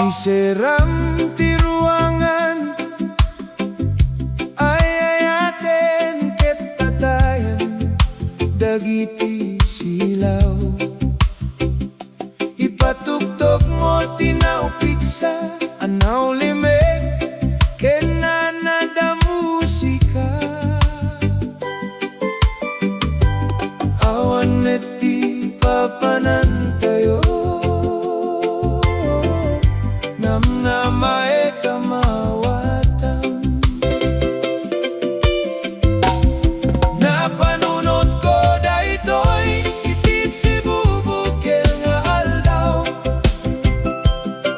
Iserram ti ruangan, ayayaten ket patayan, dagiti silaw. Ipatugtog mo tinaw piksa, anaw limek, ken nanada musika. Awan neti papanantayo, namnamae kamawatan. Napanunod ko daytoy, iti si bubukil nga aldaw.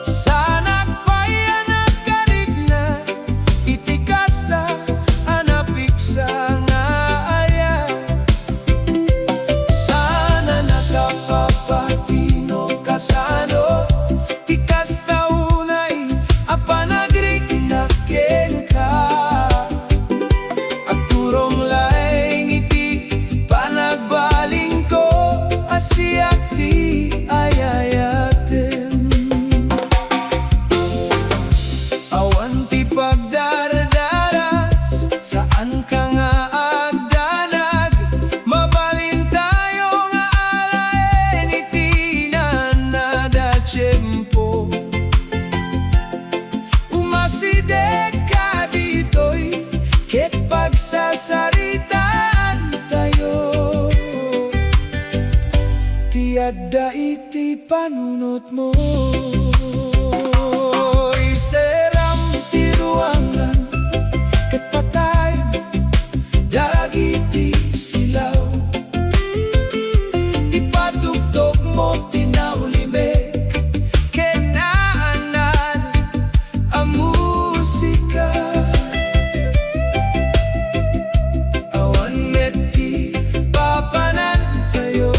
Sanak paya nagkarigna, iti kasta anapiksa nga ayat. Sana nakapapatino kasano, ti kasta pagdardaras, saan ka nga agdanag, mabalin tayo nga alaen iti nanada tiyempo. Umasideg ka ditoy, ket pagsasaritaan tayo, tiada iti panunot mo. Iserram ti ruangan, ket patayan, dagiti silaw. Ipatugtog mo tinaw limek, ken naanan ang musika. Awan neti papanantayo,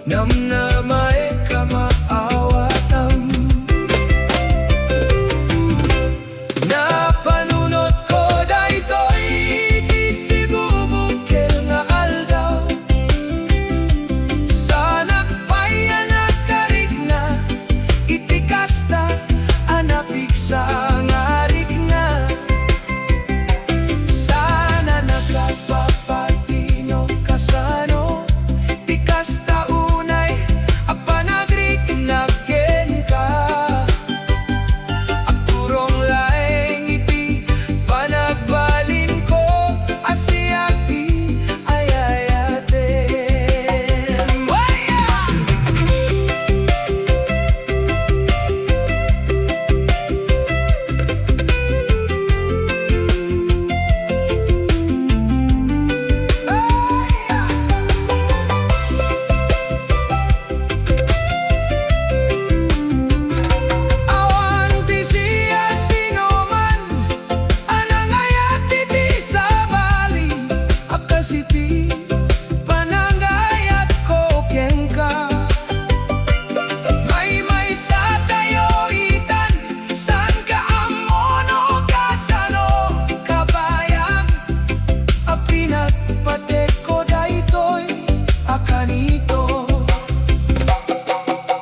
namnamae kamaawatam. Napanunod ko daytoy, iti si bubukil nga aldaw. Sanak paya nagkarigna, iti kasta anapiksa nga rigna. Sana nakapapatino kasano, ti kasta unay apanagrignag ken ka. Agturong laeng iti panagbalin ko, asiak ti ayayaten. Waya! Awan ti siya sinuman, anangayat iti sabali, akasiti panangayat ko ken ka. May sa tayo itan, san ka amono kasano, kabayag apinagpatek ko daytoy akanito.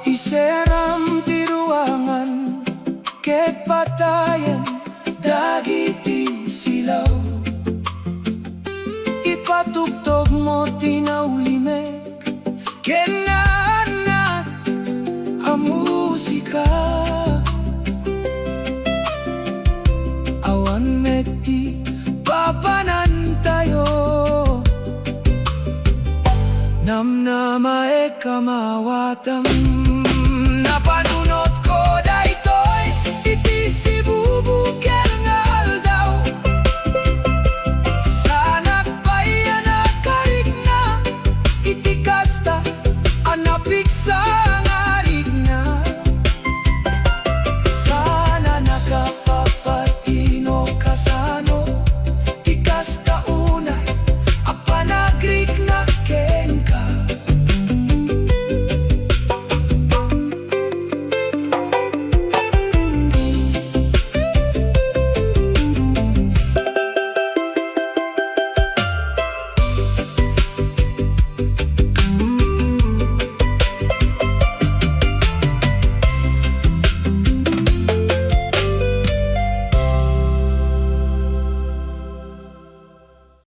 Iserram ti ruangan, ket patayan, dagiti silaw. Ipatugtog mo tinaw limek, ken naanan ang musika. Awan meti papanantayo, namnamae kamawatam.